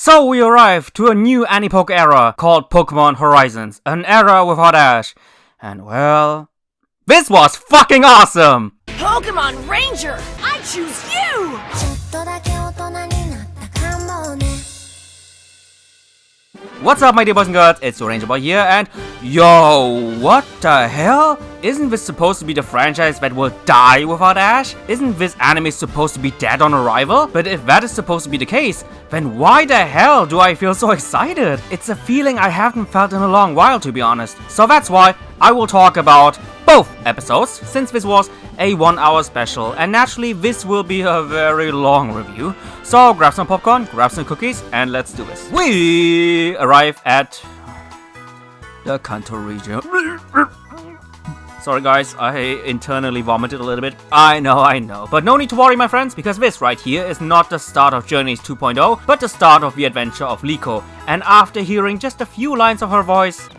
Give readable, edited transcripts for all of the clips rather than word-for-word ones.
So we arrive to a new Anipok era called Pokemon Horizons, an era without Ash. And well, this was fucking awesome! Pokemon Ranger, I choose you! What's up, my dear boys and girls, it's your Ranger Boy here, and yo, what the hell? Isn't this supposed to be the franchise that will die without Ash? Isn't this anime supposed to be dead on arrival? But if that is supposed to be the case, then why the hell do I feel so excited? It's a feeling I haven't felt in a long while, to be honest. So that's why I will talk about both episodes, since this was a 1 hour special, and naturally this will be a very long review. So grab some popcorn, grab some cookies, and let's do this. We arrive at the Kanto region. Sorry guys, I internally vomited a little bit. I know. But no need to worry, my friends, because this right here is not the start of Journeys 2.0, but the start of the adventure of Liko. And after hearing just a few lines of her voice,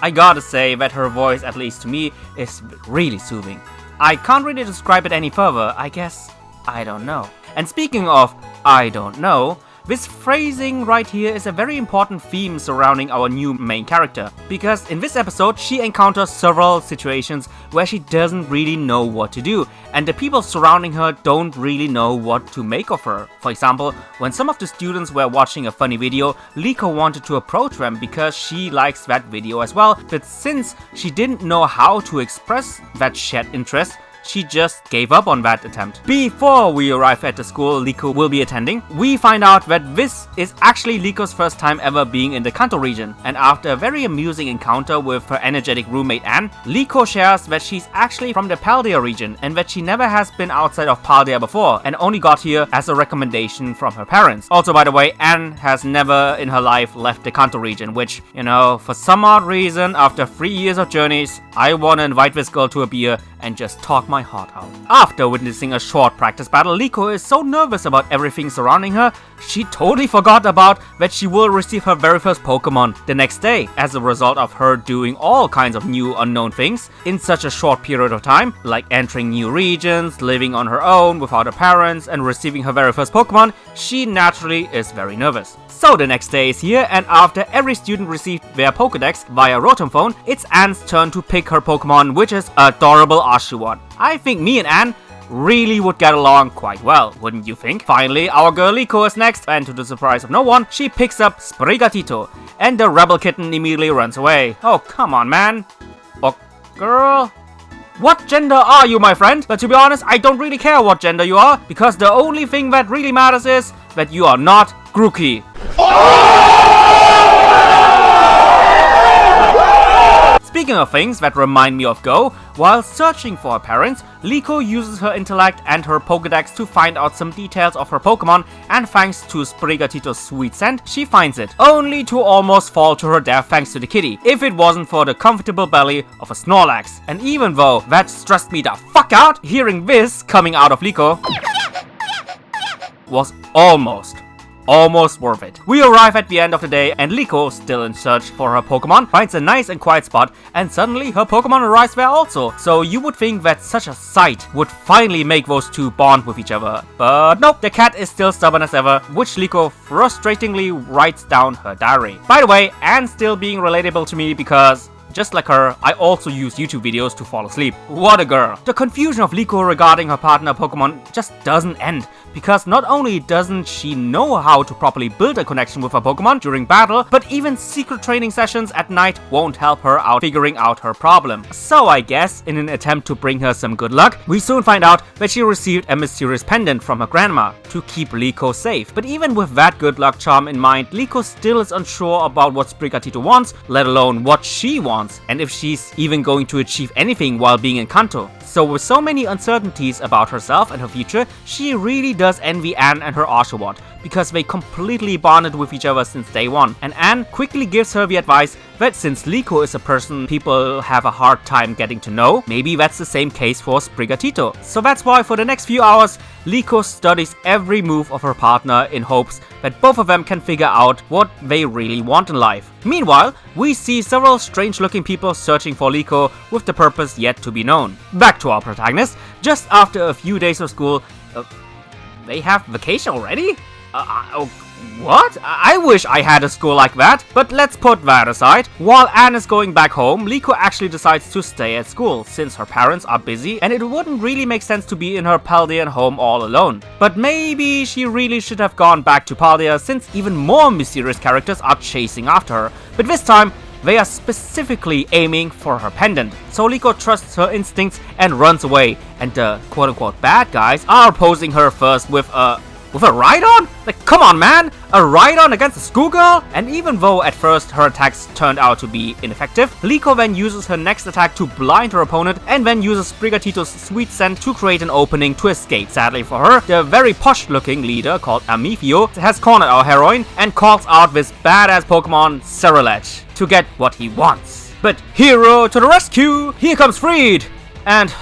I gotta say that her voice, at least to me, is really soothing. I can't really describe it any further, I guess I don't know. And speaking of I don't know, this phrasing right here is a very important theme surrounding our new main character, because in this episode she encounters several situations where she doesn't really know what to do, and the people surrounding her don't really know what to make of her. For example, when some of the students were watching a funny video, Liko wanted to approach them because she likes that video as well, but since she didn't know how to express that shared interest, she just gave up on that attempt. Before we arrive at the school Liko will be attending, we find out that this is actually Liko's first time ever being in the Kanto region, and after a very amusing encounter with her energetic roommate Anne, Liko shares that she's actually from the Paldea region and that she never has been outside of Paldea before and only got here as a recommendation from her parents. Also, by the way, Anne has never in her life left the Kanto region, which, you know, for some odd reason, after 3 years of journeys, I wanna invite this girl to a beer and just talk my heart out. After witnessing a short practice battle, Liko is so nervous about everything surrounding her, she totally forgot about that she will receive her very first Pokemon the next day, as a result of her doing all kinds of new unknown things in such a short period of time, like entering new regions, living on her own without her parents, and receiving her very first Pokemon. She naturally is very nervous. So the next day is here, and after every student received their Pokedex via Rotom Phone, it's Anne's turn to pick her Pokemon, which is adorable Oshawott. I think me and Anne really would get along quite well, wouldn't you think? Finally, our girl Liko is next, and to the surprise of no one, she picks up Sprigatito, and the rebel kitten immediately runs away. Oh, come on, man. Oh, girl. What gender are you, my friend? But to be honest, I don't really care what gender you are, because the only thing that really matters is that you are not Grookey. Speaking of things that remind me of Go, while searching for her parents, Liko uses her intellect and her Pokedex to find out some details of her Pokemon, and thanks to Sprigatito's sweet scent, she finds it, only to almost fall to her death thanks to the kitty, if it wasn't for the comfortable belly of a Snorlax. And even though that stressed me the fuck out, hearing this coming out of Liko was almost worth it. We arrive at the end of the day, and Liko, still in search for her Pokemon, finds a nice and quiet spot, and suddenly her Pokemon arrives there also. So you would think that such a sight would finally make those two bond with each other. But nope, the cat is still stubborn as ever, which Liko frustratingly writes down her diary. By the way, Anne's still being relatable to me because just like her, I also use YouTube videos to fall asleep. What a girl. The confusion of Liko regarding her partner Pokemon just doesn't end, because not only doesn't she know how to properly build a connection with her Pokemon during battle, but even secret training sessions at night won't help her out figuring out her problem. So I guess, in an attempt to bring her some good luck, we soon find out that she received a mysterious pendant from her grandma to keep Liko safe. But even with that good luck charm in mind, Liko still is unsure about what Sprigatito wants, let alone what she wants, and if she's even going to achieve anything while being in Kanto. So with so many uncertainties about herself and her future, she really does envy Anne and her Oshawott, because they completely bonded with each other since day one, and Anne quickly gives her the advice that since Liko is a person people have a hard time getting to know, maybe that's the same case for Sprigatito. So that's why for the next few hours, Liko studies every move of her partner in hopes that both of them can figure out what they really want in life. Meanwhile, we see several strange-looking people searching for Liko with the purpose yet to be known. Back to our protagonist. Just after a few days of school, they have vacation already? What? I wish I had a school like that, but let's put that aside. While Anne is going back home, Liko actually decides to stay at school, since her parents are busy and it wouldn't really make sense to be in her Paldean home all alone. But maybe she really should have gone back to Paldea, since even more mysterious characters are chasing after her. But this time, they are specifically aiming for her pendant. So Liko trusts her instincts and runs away, and the quote-unquote bad guys are opposing her first with a ride-on? Like, come on, man! A ride-on against a schoolgirl? And even though at first her attacks turned out to be ineffective, Liko then uses her next attack to blind her opponent and then uses Sprigatito's sweet scent to create an opening to escape. Sadly for her, the very posh-looking leader called Amifio has cornered our heroine and calls out this badass Pokemon Cerulege to get what he wants. But hero to the rescue! Here comes Freed! And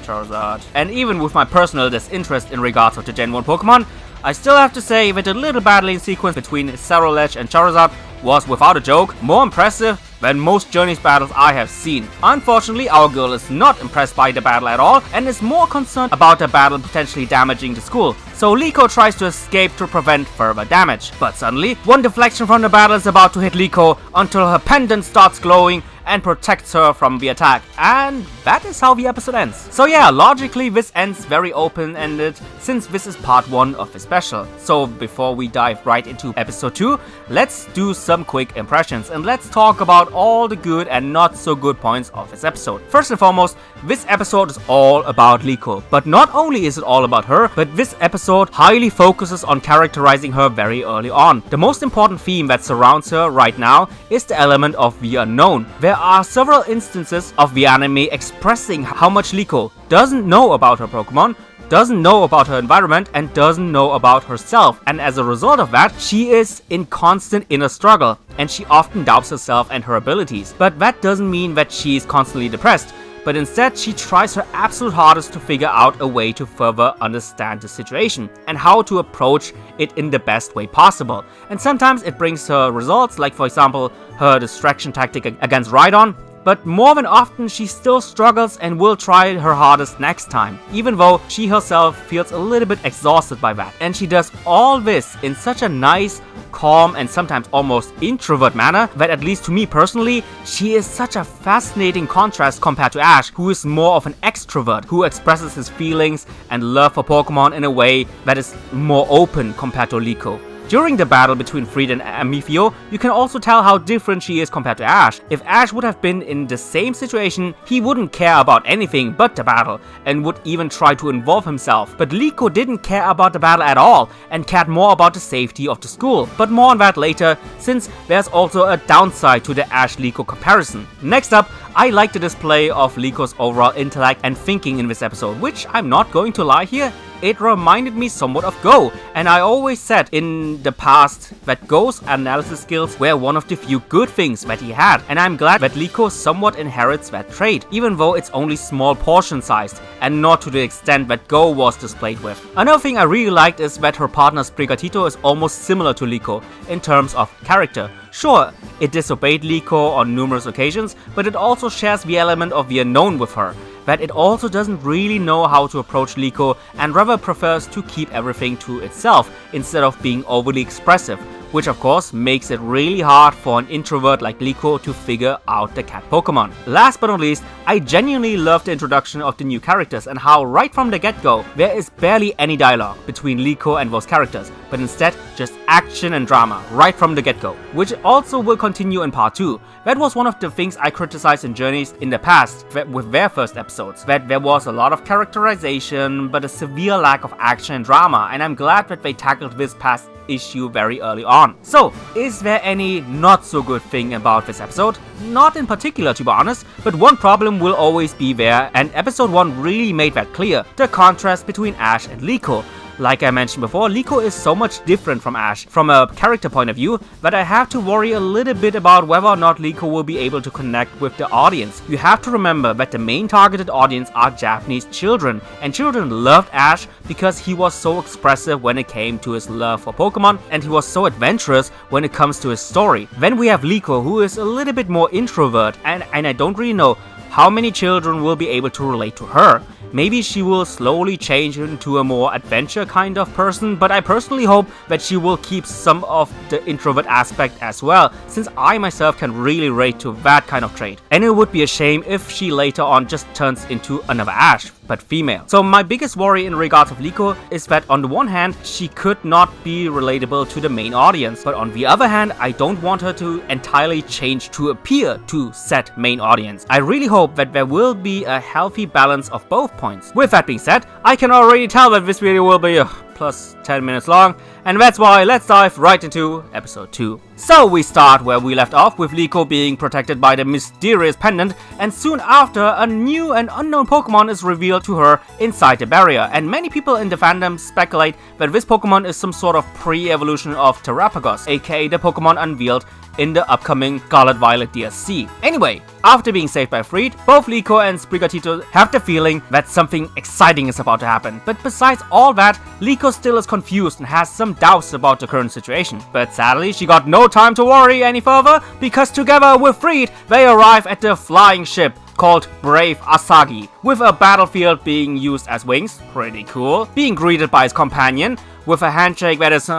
Charizard. And even with my personal disinterest in regards to the Gen 1 Pokemon, I still have to say that the little battling sequence between Cerulege and Charizard was, without a joke, more impressive than most Journey's battles I have seen. Unfortunately, our girl is not impressed by the battle at all and is more concerned about the battle potentially damaging the school. So Liko tries to escape to prevent further damage. But suddenly, one deflection from the battle is about to hit Liko until her pendant starts glowing and protects her from the attack. And that is how the episode ends. So yeah, logically this ends very open-ended, since this is part 1 of the special. So before we dive right into episode 2, let's do some quick impressions and let's talk about all the good and not so good points of this episode. First and foremost, this episode is all about Liko. But not only is it all about her, but this episode highly focuses on characterizing her very early on. The most important theme that surrounds her right now is the element of the unknown. There are several instances of the anime expressing how much Liko doesn't know about her Pokemon, doesn't know about her environment, and doesn't know about herself. And as a result of that, she is in constant inner struggle, and she often doubts herself and her abilities. But that doesn't mean that she is constantly depressed, but instead she tries her absolute hardest to figure out a way to further understand the situation and how to approach it in the best way possible. And sometimes it brings her results, like for example her distraction tactic against Rhydon, but more than often she still struggles and will try her hardest next time, even though she herself feels a little bit exhausted by that. And she does all this in such a nice, calm, and sometimes almost introvert manner that, at least to me personally, she is such a fascinating contrast compared to Ash, who is more of an extrovert, who expresses his feelings and love for Pokemon in a way that is more open compared to Liko. During the battle between Freed and Amifio, you can also tell how different she is compared to Ash. If Ash would have been in the same situation, he wouldn't care about anything but the battle, and would even try to involve himself. But Liko didn't care about the battle at all, and cared more about the safety of the school. But more on that later, since there's also a downside to the Ash-Liko comparison. Next up, I like the display of Liko's overall intellect and thinking in this episode, which I'm not going to lie here, it reminded me somewhat of Go, and I always said in the past that Go's analysis skills were one of the few good things that he had, and I'm glad that Liko somewhat inherits that trait, even though it's only small portion sized, and not to the extent that Go was displayed with. Another thing I really liked is that her partner Sprigatito is almost similar to Liko in terms of character. Sure, it disobeyed Liko on numerous occasions, but it also shares the element of the unknown with her, that it also doesn't really know how to approach Liko and rather prefers to keep everything to itself instead of being overly expressive, which of course makes it really hard for an introvert like Liko to figure out the cat Pokemon. Last but not least, I genuinely love the introduction of the new characters and how right from the get-go, there is barely any dialogue between Liko and those characters, but instead just action and drama right from the get-go, which also will continue in part 2. That was one of the things I criticized in Journeys in the past with their first episodes, that there was a lot of characterization but a severe lack of action and drama, and I'm glad that they tackled this past issue very early on. So, is there any not so good thing about this episode? Not in particular, to be honest, but one problem will always be there, and episode 1 really made that clear: the contrast between Ash and Liko. Like I mentioned before, Liko is so much different from Ash from a character point of view that I have to worry a little bit about whether or not Liko will be able to connect with the audience. You have to remember that the main targeted audience are Japanese children, and children loved Ash because he was so expressive when it came to his love for Pokemon, and he was so adventurous when it comes to his story. Then we have Liko, who is a little bit more introvert, and I don't really know how many children will be able to relate to her. Maybe she will slowly change into a more adventure kind of person, but I personally hope that she will keep some of the introvert aspect as well, since I myself can really relate to that kind of trait. And it would be a shame if she later on just turns into another Ash, but female. So my biggest worry in regards of Liko is that on the one hand, she could not be relatable to the main audience, but on the other hand, I don't want her to entirely change to appear to said main audience. I really hope that there will be a healthy balance of both points. With that being said, I can already tell that this video will be plus 10 minutes long, and that's why let's dive right into episode 2. So we start where we left off, with Liko being protected by the mysterious Pendant, and soon after a new and unknown Pokemon is revealed to her inside the barrier, and many people in the fandom speculate that this Pokemon is some sort of pre-evolution of Terrapagos, aka the Pokemon unveiled in the upcoming Scarlet Violet DLC. Anyway, after being saved by Freed, both Liko and Sprigatito have the feeling that something exciting is about to happen. But besides all that, Liko still is confused and has some doubts about the current situation. But sadly, she got no time to worry any further, because together with Freed, they arrive at the flying ship called Brave Asagi, with a battlefield being used as wings, pretty cool, being greeted by his companion with a handshake that is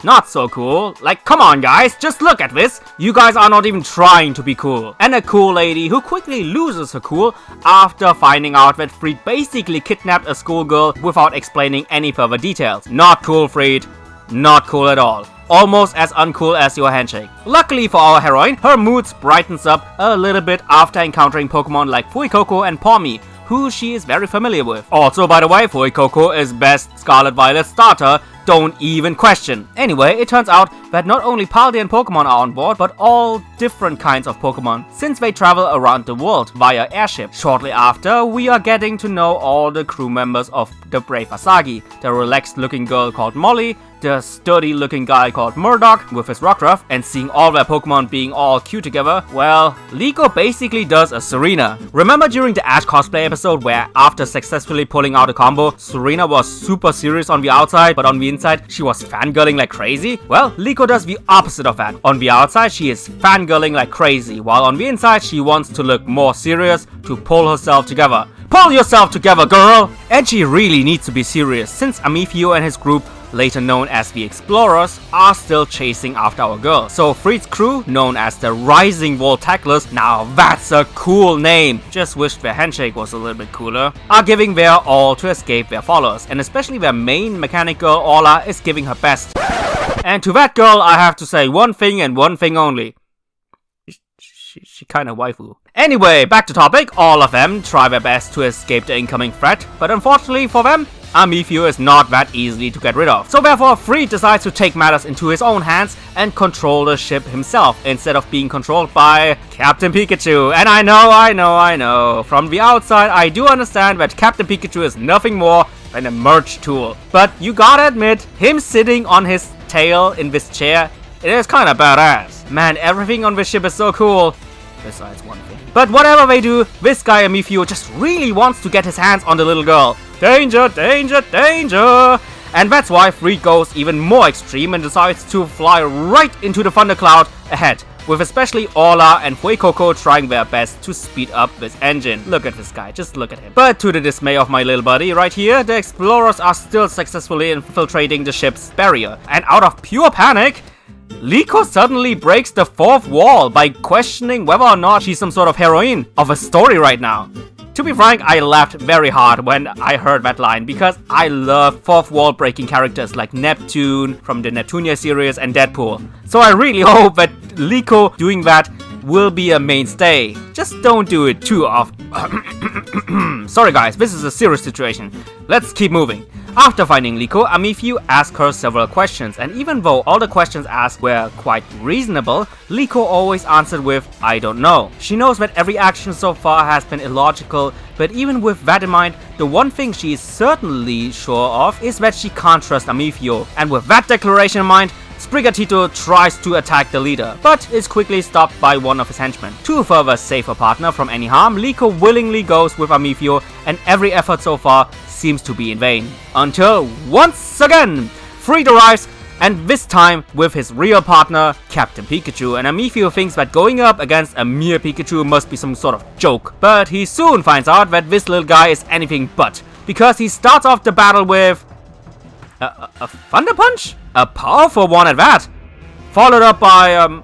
not so cool. Like, come on guys, just look at this. You guys are not even trying to be cool. And a cool lady who quickly loses her cool after finding out that Freed basically kidnapped a schoolgirl without explaining any further details. Not cool, Freed. Not cool at all. Almost as uncool as your handshake. Luckily for our heroine, her moods brightens up a little bit after encountering Pokemon like Fuecoco and Pawmi, who she is very familiar with. Also, by the way, Fuecoco is best Scarlet Violet starter, don't even question. Anyway, it turns out that not only Paldean Pokemon are on board, but all different kinds of Pokemon, since they travel around the world via airship. Shortly after, we are getting to know all the crew members of the Brave Asagi, the relaxed looking girl called Molly, the sturdy looking guy called Murdoch with his Rockruff, and seeing all their Pokemon being all cute together, well, Liko basically does a Serena. Remember during the Ash cosplay episode where after successfully pulling out a combo, Serena was super serious on the outside, but on the inside she was fangirling like crazy? Well, Liko does the opposite of that. On the outside she is fangirling like crazy, while on the inside she wants to look more serious to pull herself together. Pull yourself together, girl! And she really needs to be serious, since Amifio and his group, later known as the Explorers, are still chasing after our girl. So Freed's crew, known as the Rising Wall Tacklers, now that's a cool name, just wish their handshake was a little bit cooler, are giving their all to escape their followers, and especially their main mechanic girl Orla is giving her best. And to that girl I have to say one thing and one thing only. She kinda waifu. Anyway, back to topic. All of them try their best to escape the incoming threat, but unfortunately for them, Amifio is not that easily to get rid of. So therefore, Freed decides to take matters into his own hands and control the ship himself, instead of being controlled by Captain Pikachu. And I know, from the outside I do understand that Captain Pikachu is nothing more than a merch tool. But you gotta admit, him sitting on his tail in this chair, it is kinda badass. Man, everything on this ship is so cool. Besides one thing. But whatever they do, this guy Amifio just really wants to get his hands on the little girl. Danger, danger, danger! And that's why Freed goes even more extreme and decides to fly right into the thundercloud ahead, with especially Orla and Fuecoco trying their best to speed up this engine. Look at this guy, just look at him. But to the dismay of my little buddy right here, the Explorers are still successfully infiltrating the ship's barrier. And out of pure panic, Liko suddenly breaks the fourth wall by questioning whether or not she's some sort of heroine of a story right now. To be frank, I laughed very hard when I heard that line, because I love fourth wall breaking characters like Neptune from the Neptunia series and Deadpool. So I really hope that Liko doing that will be a mainstay. Just don't do it too often. Sorry guys, this is a serious situation. Let's keep moving. After finding Liko, Amifu asks her several questions, and even though all the questions asked were quite reasonable, Liko always answered with, I don't know. She knows that every action so far has been illogical, but even with that in mind, the one thing she is certainly sure of is that she can't trust Amifu, and with that declaration in mind, Sprigatito tries to attack the leader, but is quickly stopped by one of his henchmen. To further save her partner from any harm, Liko willingly goes with Amifu, and every effort so far seems to be in vain. Until once again, Freed arrives, and this time with his real partner, Captain Pikachu, and Amifu thinks that going up against a mere Pikachu must be some sort of joke. But he soon finds out that this little guy is anything but, because he starts off the battle with a Thunder Punch? A powerful one at that! Followed up by,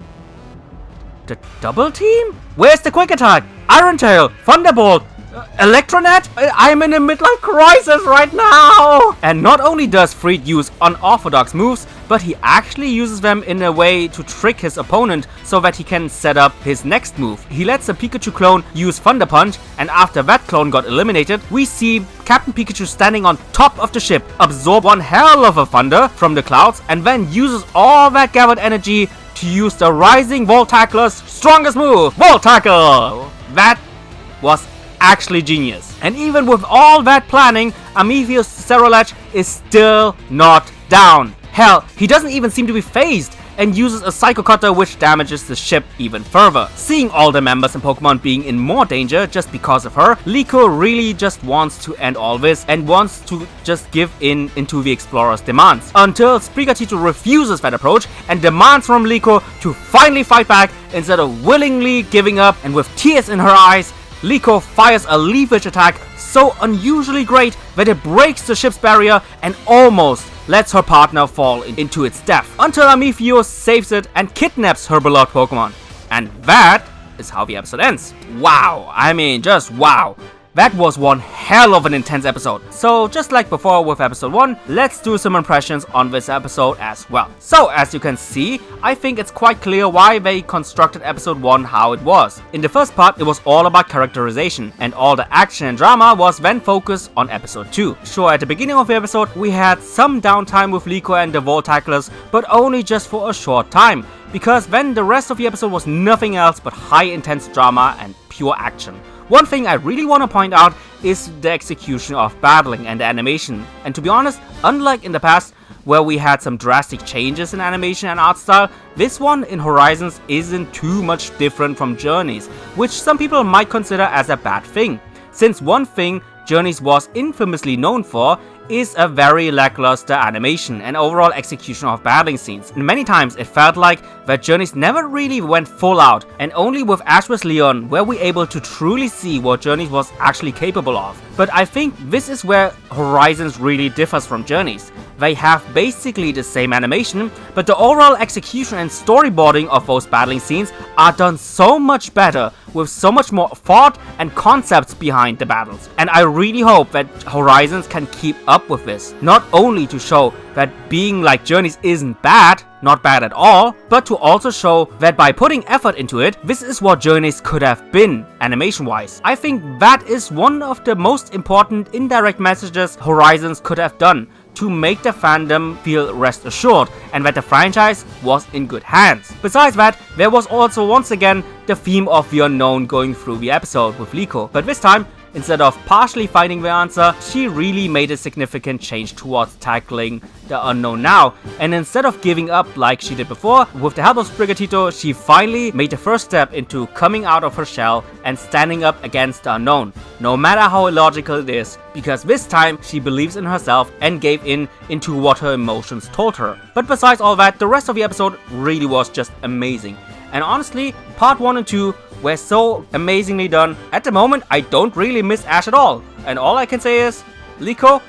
the Double Team? Where's the Quick Attack? Iron Tail? Thunderbolt? Electronet? I'm in a midlife crisis right now! And not only does Freed use unorthodox moves, but he actually uses them in a way to trick his opponent so that he can set up his next move. He lets a Pikachu clone use Thunder Punch, and after that clone got eliminated, we see Captain Pikachu standing on top of the ship, absorb one hell of a thunder from the clouds, and then uses all that gathered energy to use the Rising Voltackler's strongest move, Volt Tackle! That was actually genius. And even with all that planning, Amifu's Cerulege is still not down. Hell, he doesn't even seem to be phased and uses a Psycho Cutter which damages the ship even further. Seeing all the members and Pokemon being in more danger just because of her, Liko really just wants to end all this and wants to just give into the explorer's demands. Until Sprigatito refuses that approach and demands from Liko to finally fight back instead of willingly giving up, and with tears in her eyes, Liko fires a leverage attack so unusually great that it breaks the ship's barrier and almost lets her partner fall into its death, until Amifu saves it and kidnaps her beloved Pokemon. And that is how the episode ends. Wow, I mean just wow. That was one hell of an intense episode. So just like before with episode 1, let's do some impressions on this episode as well. So as you can see, I think it's quite clear why they constructed episode 1 how it was. In the first part, it was all about characterization, and all the action and drama was then focused on episode 2. Sure, at the beginning of the episode, we had some downtime with Liko and the Voltacklers, but only just for a short time, because then the rest of the episode was nothing else but high intense drama and pure action. One thing I really want to point out is the execution of battling and the animation. And to be honest, unlike in the past, where we had some drastic changes in animation and art style, this one in Horizons isn't too much different from Journeys, which some people might consider as a bad thing. Since one thing Journeys was infamously known for is a very lackluster animation and overall execution of battling scenes. And many times it felt like that Journeys never really went full out, and only with Ash vs Leon were we able to truly see what Journeys was actually capable of. But I think this is where Horizons really differs from Journeys. They have basically the same animation, but the overall execution and storyboarding of those battling scenes are done so much better, with so much more thought and concepts behind the battles. And I really hope that Horizons can keep up with this, not only to show that being like Journeys isn't bad, not bad at all, but to also show that by putting effort into it, this is what Journeys could have been, animation-wise. I think that is one of the most important indirect messages Horizons could have done, to make the fandom feel rest assured and that the franchise was in good hands. Besides that, there was also once again the theme of the unknown going through the episode with Liko, but this time, instead of partially finding the answer, she really made a significant change towards tackling the unknown now, and instead of giving up like she did before, with the help of Sprigatito, she finally made the first step into coming out of her shell and standing up against the unknown, no matter how illogical it is, because this time she believes in herself and gave into what her emotions told her. But besides all that, the rest of the episode really was just amazing. And honestly, part 1 and 2 were so amazingly done. At the moment, I don't really miss Ash at all. And all I can say is, Liko,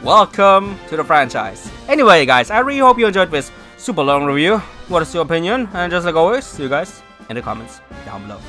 welcome to the franchise. Anyway guys, I really hope you enjoyed this super long review. What is your opinion? And just like always, see you guys in the comments down below.